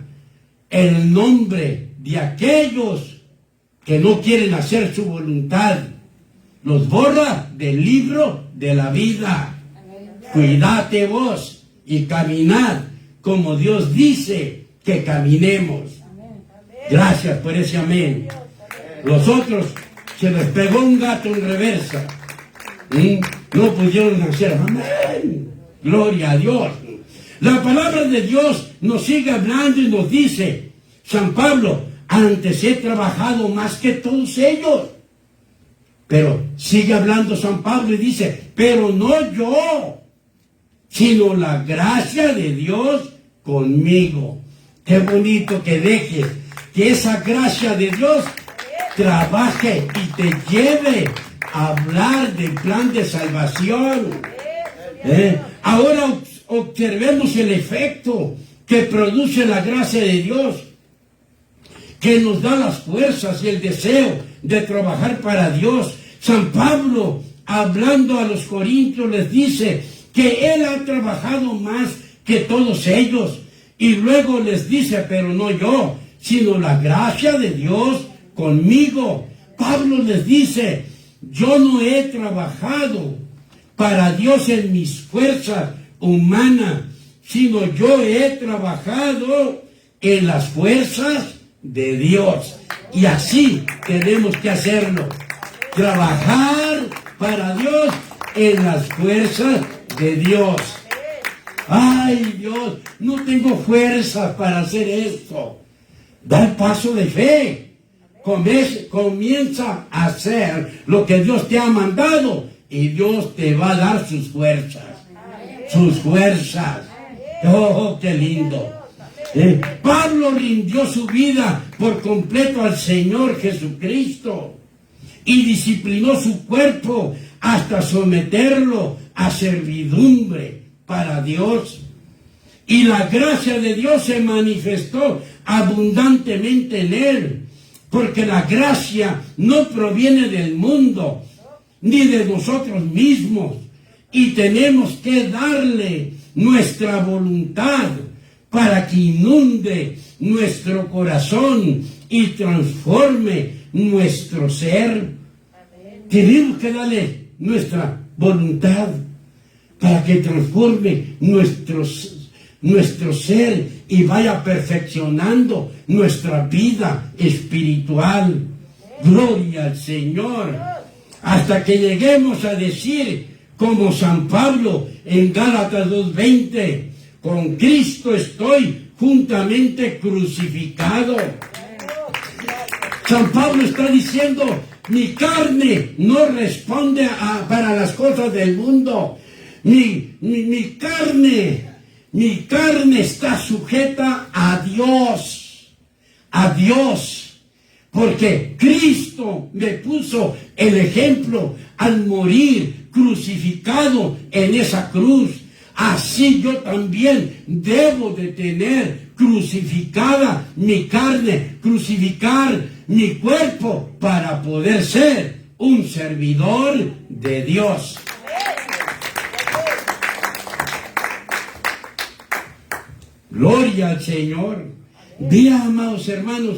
el nombre de aquellos que no quieren hacer su voluntad. Los borra del libro de la vida. Cuídate vos y caminad como Dios dice que caminemos. Gracias por ese amén. Los otros se les pegó un gato en reversa. No pudieron hacer amén. Gloria a Dios. La palabra de Dios nos sigue hablando y nos dice, San Pablo, antes he trabajado más que todos ellos. Pero sigue hablando San Pablo y dice, pero no yo, sino la gracia de Dios conmigo. Qué bonito que dejes que esa gracia de Dios trabaje y te lleve a hablar del plan de salvación. Ahora observemos el efecto que produce la gracia de Dios, que nos da las fuerzas y el deseo de trabajar para Dios. San Pablo, hablando a los corintios, les dice que él ha trabajado más que todos ellos. Y luego les dice, pero no yo, sino la gracia de Dios conmigo. Pablo les dice, yo no he trabajado para Dios en mis fuerzas humanas, sino yo he trabajado en las fuerzas de Dios. Y así tenemos que hacerlo. Trabajar para Dios en las fuerzas de Dios. Ay, Dios, no tengo fuerzas para hacer esto. Da el paso de fe. Comienza a hacer lo que Dios te ha mandado y Dios te va a dar sus fuerzas. Sus fuerzas. Oh, qué lindo. Pablo rindió su vida por completo al Señor Jesucristo y disciplinó su cuerpo hasta someterlo a servidumbre para Dios. Y la gracia de Dios se manifestó abundantemente en él, porque la gracia no proviene del mundo, ni de nosotros mismos, y tenemos que darle nuestra voluntad para que inunde nuestro corazón y transforme nuestro ser. Tenemos que darle nuestra voluntad para que transforme nuestro ser y vaya perfeccionando nuestra vida espiritual. Gloria al Señor. Hasta que lleguemos a decir, como San Pablo en Gálatas 2:20, con Cristo estoy juntamente crucificado. San Pablo está diciendo, mi carne no responde para las cosas del mundo. Mi carne está sujeta a Dios, porque Cristo me puso el ejemplo al morir crucificado en esa cruz. Así yo también debo de tener crucificada mi carne, crucificar mi cuerpo para poder ser un servidor de Dios. Gloria al Señor. Vean, amados hermanos,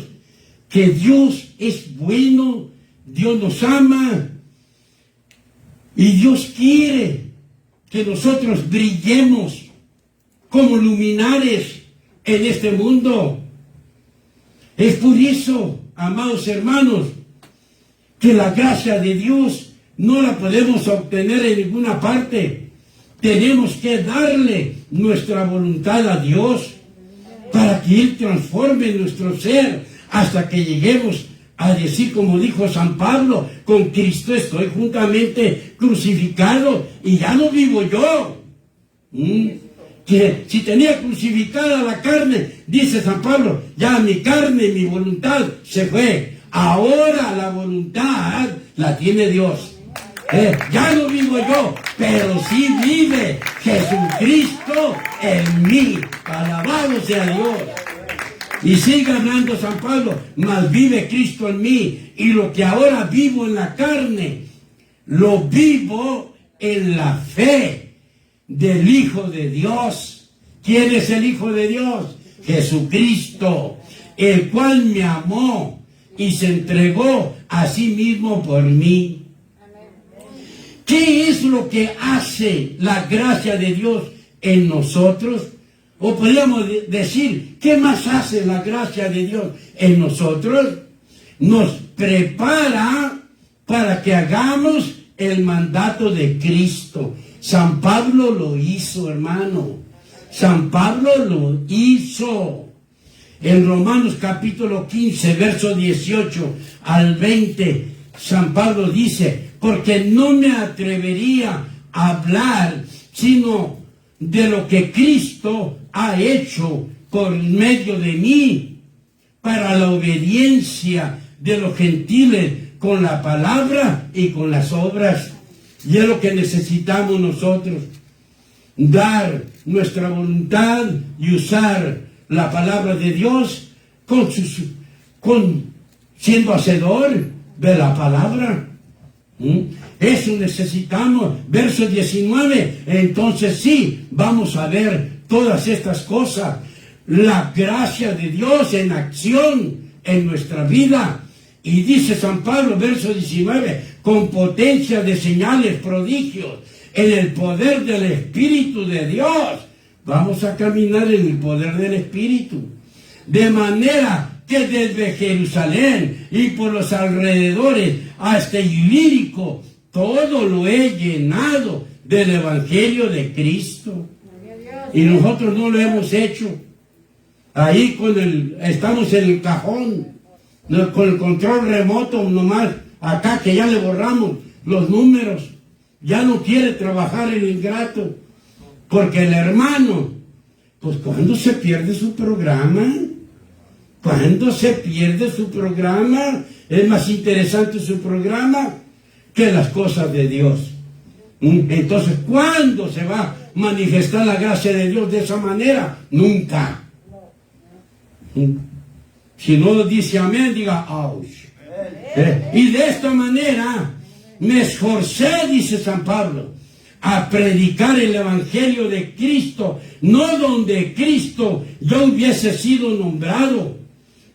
que Dios es bueno, Dios nos ama y Dios quiere que nosotros brillemos como luminares en este mundo. Es por eso, amados hermanos, que la gracia de Dios no la podemos obtener en ninguna parte. Tenemos que darle nuestra voluntad a Dios para que Él transforme nuestro ser hasta que lleguemos a decir, como dijo San Pablo, con Cristo estoy juntamente crucificado y ya no vivo yo. Que si tenía crucificada la carne, dice San Pablo, ya mi carne, mi voluntad se fue. Ahora la voluntad la tiene Dios. Ya no vivo yo, pero sí vive Jesucristo en mí. Alabado sea Dios. Y sigue hablando San Pablo, mas vive Cristo en mí, y lo que ahora vivo en la carne, lo vivo en la fe del Hijo de Dios. ¿Quién es el Hijo de Dios? Jesucristo, el cual me amó y se entregó a sí mismo por mí. ¿Qué es lo que hace la gracia de Dios en nosotros? O podríamos decir, ¿qué más hace la gracia de Dios en nosotros? Nos prepara para que hagamos el mandato de Cristo. San Pablo lo hizo, hermano. San Pablo lo hizo. En Romanos capítulo 15, verso 18 al 20, San Pablo dice, porque no me atrevería a hablar sino de lo que Cristo ha hecho por medio de mí para la obediencia de los gentiles con la palabra y con las obras. Y es lo que necesitamos nosotros, dar nuestra voluntad y usar la palabra de Dios siendo hacedor de la palabra. Eso necesitamos. Verso 19. Entonces sí, vamos a ver todas estas cosas. La gracia de Dios en acción en nuestra vida. Y dice San Pablo, verso 19, con potencia de señales, prodigios, en el poder del Espíritu de Dios. Vamos a caminar en el poder del Espíritu. De manera que desde Jerusalén y por los alrededores hasta Ilírico, todo lo he llenado del Evangelio de Cristo. Y nosotros no lo hemos hecho. Ahí estamos en el cajón, con el control remoto nomás, acá que ya le borramos los números. Ya no quiere trabajar el ingrato. Porque el hermano, pues ¿cuándo se pierde su programa? ¿Cuándo se pierde su programa? Es más interesante su programa que las cosas de Dios. Entonces, ¿cuándo se va a manifestar la gracia de Dios de esa manera? Nunca. Si no dice amén, diga ouch. Y de esta manera me esforcé, dice San Pablo, a predicar el Evangelio de Cristo, no donde Cristo ya hubiese sido nombrado,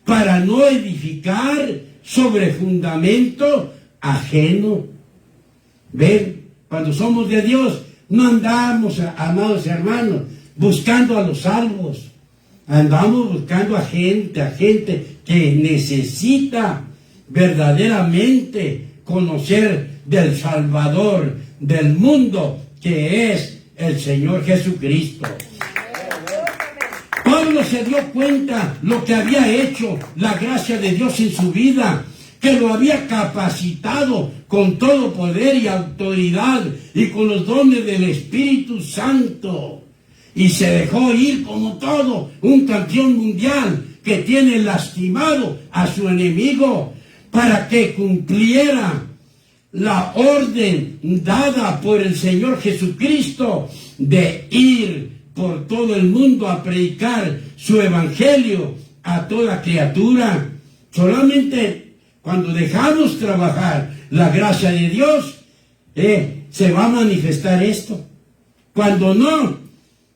para no edificar sobre fundamento ajeno. Ven, cuando somos de Dios, no andamos, amados hermanos, buscando a los salvos. Andamos buscando a gente que necesita verdaderamente conocer del Salvador del mundo, que es el Señor Jesucristo. Pablo se dio cuenta lo que había hecho la gracia de Dios en su vida, que lo había capacitado con todo poder y autoridad y con los dones del Espíritu Santo. Y se dejó ir como todo un campeón mundial que tiene lastimado a su enemigo para que cumpliera la orden dada por el Señor Jesucristo de ir por todo el mundo a predicar su evangelio a toda criatura. Solamente cuando dejamos trabajar la gracia de Dios, se va a manifestar esto. Cuando no,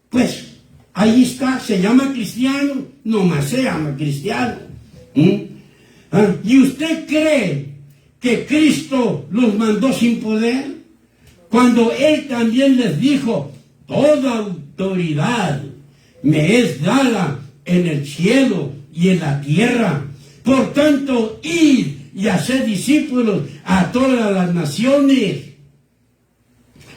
pues ahí está, se llama cristiano, nomás se llama cristiano. ¿Y usted cree que Cristo los mandó sin poder? Cuando Él también les dijo, toda autoridad me es dada en el cielo y en la tierra. Por tanto, id y hacer discípulos a todas las naciones.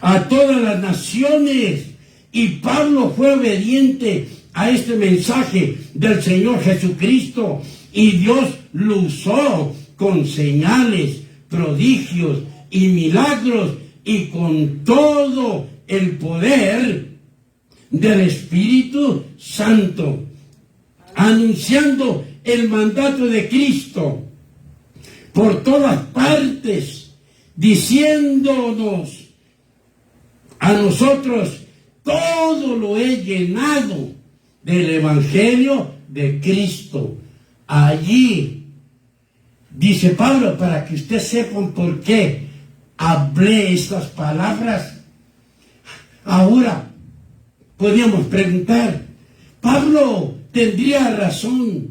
A todas las naciones. Y Pablo fue obediente a este mensaje del Señor Jesucristo. Y Dios lo usó con señales, prodigios y milagros y con todo el poder del Espíritu Santo, anunciando el mandato de Cristo por todas partes, diciéndonos a nosotros, todo lo he llenado del Evangelio de Cristo. Allí, dice Pablo, para que ustedes sepan por qué hablé estas palabras. Ahora, podríamos preguntar, Pablo tendría razón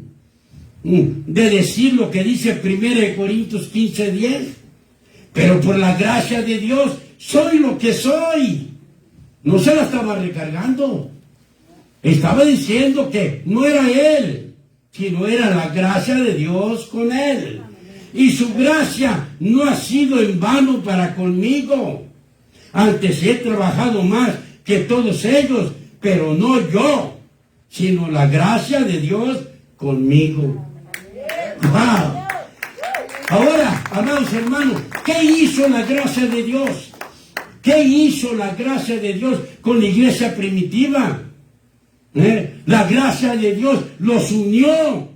de decir lo que dice 1 Corintios 15:10, pero por la gracia de Dios soy lo que soy. No se la estaba recargando, estaba diciendo que no era él, sino era la gracia de Dios con él. Y su gracia no ha sido en vano para conmigo. Antes he trabajado más que todos ellos, pero no yo, sino la gracia de Dios conmigo. ¡Wow! Ahora, amados hermanos, ¿qué hizo la gracia de Dios? ¿Qué hizo la gracia de Dios con la iglesia primitiva? La gracia de Dios los unió.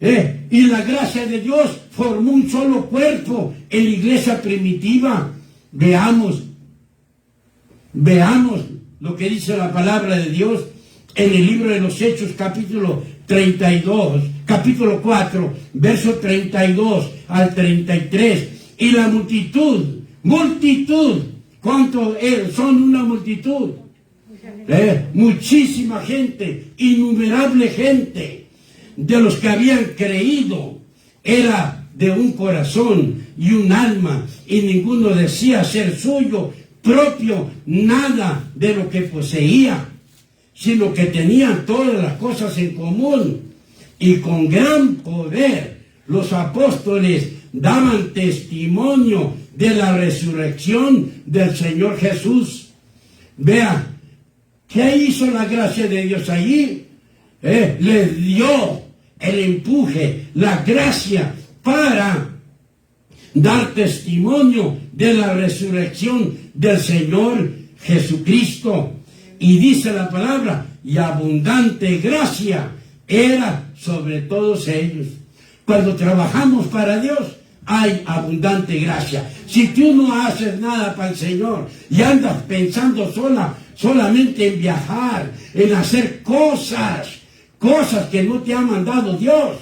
Y la gracia de Dios formó un solo cuerpo en la iglesia primitiva. Veamos lo que dice la palabra de Dios en el libro de los Hechos, capítulo 4, verso 32 al 33. Y la multitud, ¿cuánto son una multitud? Muchísima gente, innumerable gente, de los que habían creído, era de un corazón y un alma, y ninguno decía ser suyo propio nada de lo que poseía, sino que tenían todas las cosas en común. Y con gran poder los apóstoles daban testimonio de la resurrección del Señor Jesús. Vea, ¿qué hizo la gracia de Dios allí? Les dio el empuje, la gracia para dar testimonio de la resurrección del Señor Jesucristo. Y dice la palabra, y abundante gracia era sobre todos ellos. Cuando trabajamos para Dios, hay abundante gracia. Si tú no haces nada para el Señor y andas pensando solamente en viajar, en hacer cosas que no te ha mandado Dios,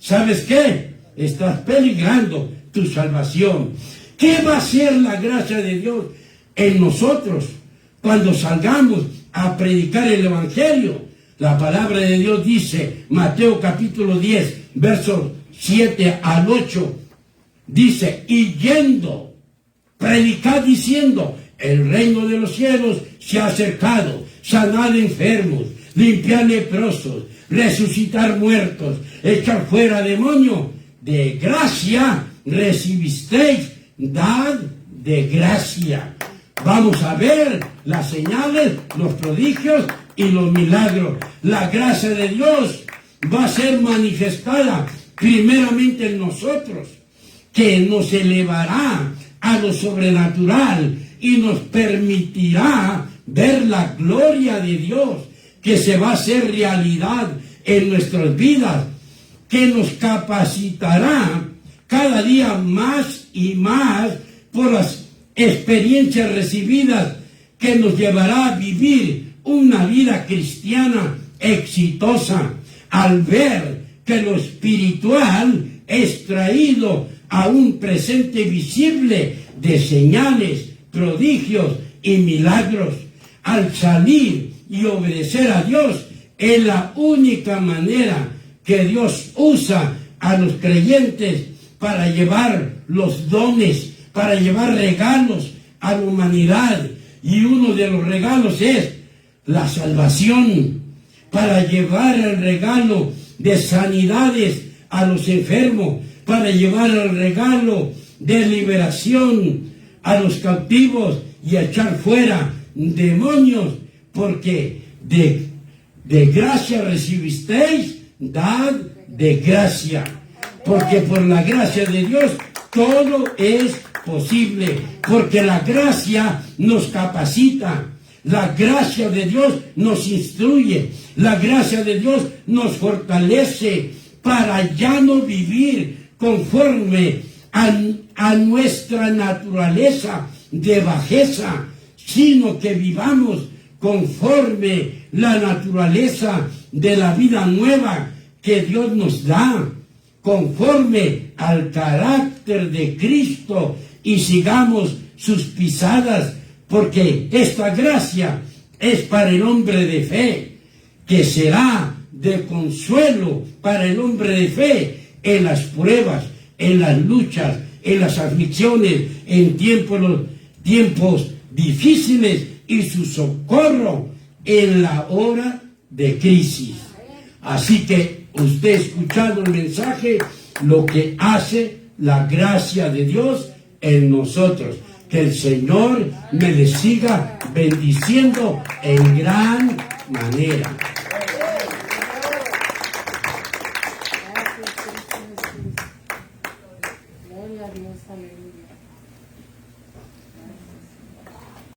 ¿sabes qué? Estás peligrando tu salvación. ¿Qué va a hacer la gracia de Dios en nosotros cuando salgamos a predicar el Evangelio? La palabra de Dios dice, Mateo capítulo 10, versos 7 al 8, dice, y yendo, predicad diciendo, el reino de los cielos se ha acercado, sanad enfermos, limpiar leprosos, resucitar muertos, echar fuera demonios. De gracia recibisteis, dad de gracia. Vamos a ver las señales, los prodigios y los milagros. La gracia de Dios va a ser manifestada primeramente en nosotros, que nos elevará a lo sobrenatural y nos permitirá ver la gloria de Dios que se va a hacer realidad en nuestras vidas, que nos capacitará cada día más y más por las experiencias recibidas, que nos llevará a vivir una vida cristiana exitosa, al ver que lo espiritual es traído a un presente visible de señales, prodigios y milagros. Al salir y obedecer a Dios es la única manera que Dios usa a los creyentes para llevar los dones, para llevar regalos a la humanidad. Y uno de los regalos es la salvación, para llevar el regalo de sanidades a los enfermos, para llevar el regalo de liberación a los cautivos y echar fuera demonios, porque de gracia recibisteis, dad de gracia, porque por la gracia de Dios todo es posible, porque la gracia nos capacita, la gracia de Dios nos instruye, la gracia de Dios nos fortalece para ya no vivir conforme a nuestra naturaleza de bajeza, sino que vivamos conforme la naturaleza de la vida nueva que Dios nos da, conforme al carácter de Cristo, y sigamos sus pisadas, porque esta gracia es para el hombre de fe, que será de consuelo para el hombre de fe en las pruebas, en las luchas, en las aflicciones, en tiempos difíciles, y su socorro en la hora de crisis. Así que usted ha escuchado el mensaje, lo que hace la gracia de Dios en nosotros. Que el Señor me le siga bendiciendo en gran manera. Gloria a Dios, aleluya.